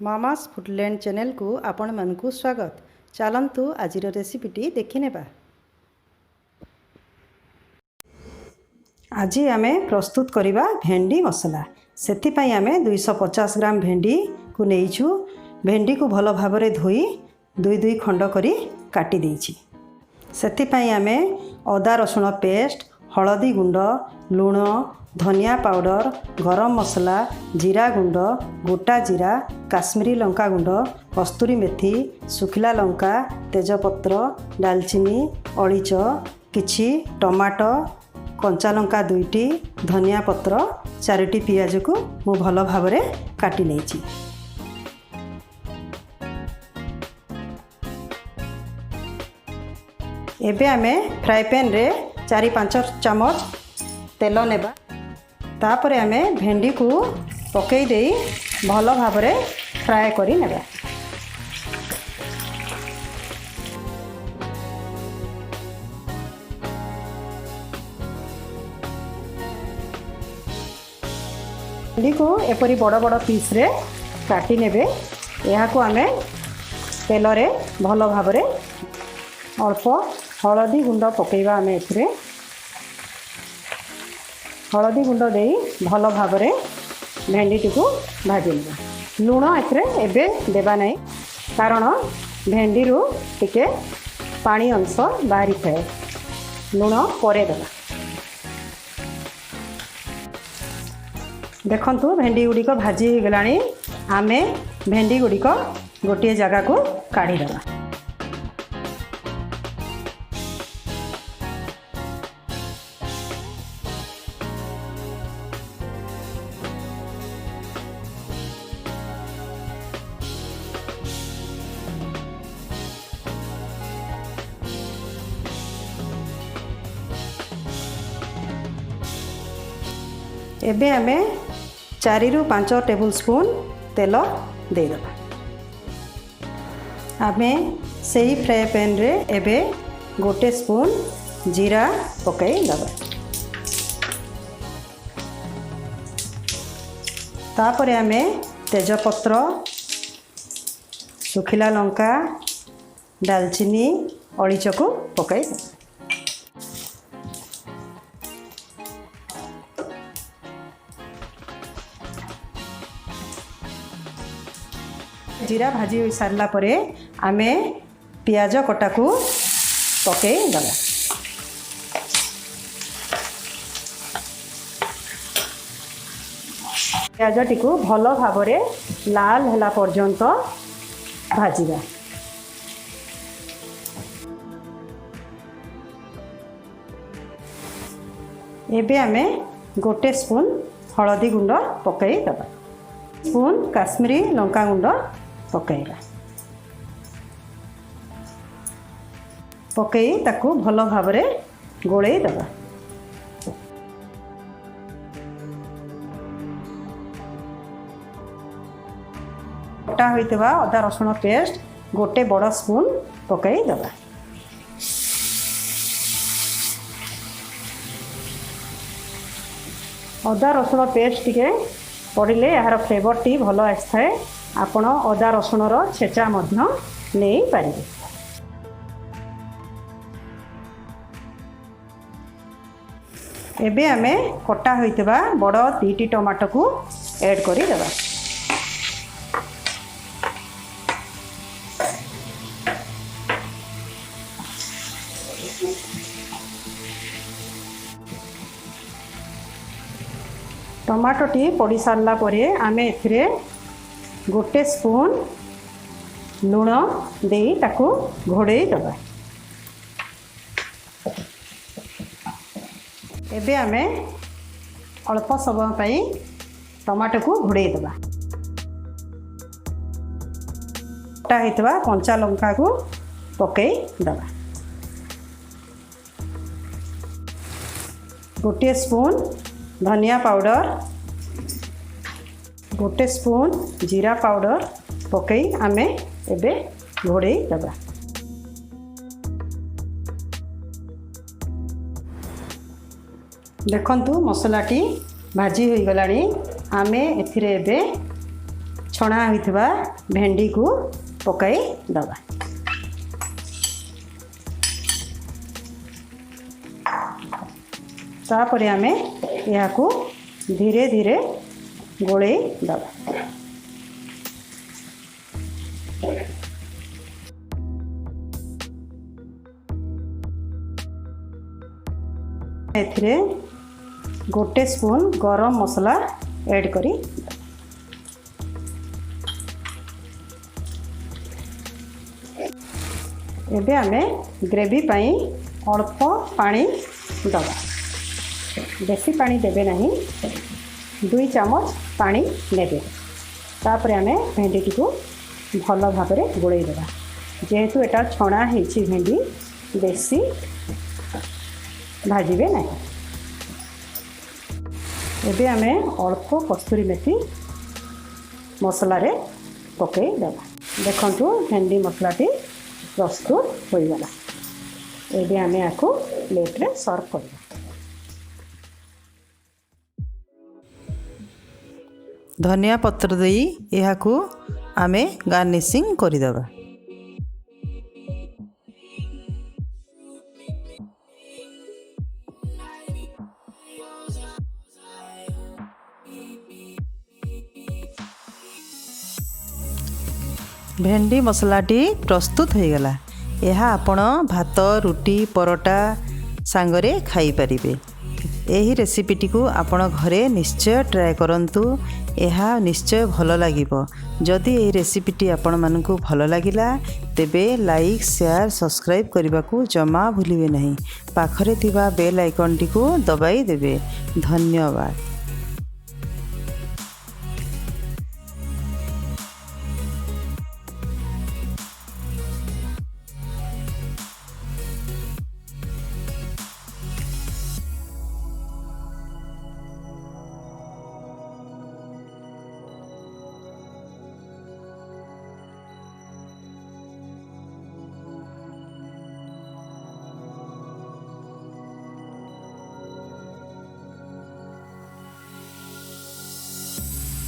Mama's फूडलैंड channel को आपण मानकु स्वागत। चलतु आज रेसिपीटी देखिनेबा। आज आमे प्रस्तुत करिबा भेंडी मसला। सेथिपाई आमे 250 ग्राम भेंडी को नेइछु। भेंडी को भलो भाबरे धोई दुई दुई खंड करी काटी देइछि। सेथिपाई आमे अदा रसुण पेस्ट, हलदी गुंड, लूण, धनिया पाउडर, गरम मसला, जीरा गुंड, गोटा जीरा, काश्मीरी लंका गुंड, कस्तूरी मेथी, सुखिला लंका, तेजपत्र, दालचीनी, अलैच, किछि टमाटो, कंचा लंका 2टी, धनिया पत्र 4टी पियाज को मु भलो भाबरे काटी लेछि। एबे आमे फ्राई पैन रे 4-5 चम्मच तेल नेबा। तापरे आमे भेंडी को पकई देई भलो भाबरे फ्राए करी नेबा। भेंडी को एपरी बड़ बड़ पीस रे काटी नेबे। यहाँ को आमे तेल रे भलो भाबरे अल्प हलदी गुंड पकेइबा। आमे एथरे हलदी गुंड देई भलो भाबरे भेंडी को भाजी लेबा। लूण एथरे एबे देबा नहीं, कारण भेंडी रू टिके पानी अंश बाहरी थाए। लूण परे देबा। देखंतु भेंडी गुड़िक भाजी हो गलानी। आमे भेंडी गुड़िक गोटे जगह को काढ़ी देबा। एबे आमे 4-5 टेबल स्पून तेल देदेबा। आमे सेही फ्राई पैन रे एबे गोटे स्पून जीरा पकाई दबा। तापरे आमे तेजपत्र, सुखिला लंका, दालचीनी, अलैच को पकाई दबा। जीरा भाजी हो सारला परे आमे पियाज कटा को पके दला। पियाज टी को भलो भाबरे लाल होला पर्यंत भाजीबा। एबे आमे गोटे स्पून हलदी गुंड पकई दबा। स्पून काश्मीरी लंका गुंड पकईबा। पकई ताकू भलो भाबरे गोळेई दबा। कटा होइतबा अदा रसुण पेस्ट गोटे बड़ स्पून पकई दबा। अदा रसुण पेस्ट टिके पड़िले यार फ्लेवर टी भलो आसथाए। आपण अदा रसुण रो छेचा मध्य नहीं पारिबे। एबे आमे कटा होइतबा बड़ 2टी टमाटो को ऐड करी देबा। टमाटो टी पड़ी सारला परे आमे एथिरे गोटे स्पून लूण देई ताकू घोड़ेई दबा। एबे आमे अल्प समय पाई टमाटो को घोड़ेई दबा। कटा होइतबा कंचा लंका को पकई दबा। गोटे स्पून धनिया पाउडर, गोटे स्पून जीरा पाउडर पकई आमे एबे घोड़ेई दबा। देखंतु मसलाटी भाजी हो गलानी। आमे एथिरे एबे छणा होइथिबा भेंडी को पकाई दबा। तापर आमे या को धीरे धीरे गोले दबा। एथिरे गोटे स्पून गरम मसला ऐड करी एबे आमे ग्रेवी पाई अल्प पानी दबा। बेसी पानी देबे नहीं, 2 चामच पानी नेबे। तापर आमे भेंडी को भल भाव में गोलई देबा। जेहेतु एटा छणा हेछि भेंडी बेसी भाजिबे नहीं। एबे आमे अल्प कस्तूरी मेथी मसला रे पकई देबा। देखंतु भेंडी मसलाटी प्रस्तुत हो गला। एबे आमे आको प्लेट रे सर्व करबा। धनिया पत्र देई एहाकू आमे गार्निशिंग करिदेबा। भेंडी मसलाटी प्रस्तुत हो गला। यह आपण भात रुटी परोटा सांगरे खाई परिबे। यही रेसिपीटी को आपण घरे निश्चय ट्राए करंतु। यह निश्चय भल लागिबो। जदि यही रेसिपीटी आपण मानकु भल लागिला तेबे लाइक शेयर सब्सक्राइब करने को जमा भूलिबे नहीं। पाखरे थिबा बेल आइकन टी को दबाई देबे। धन्यवाद।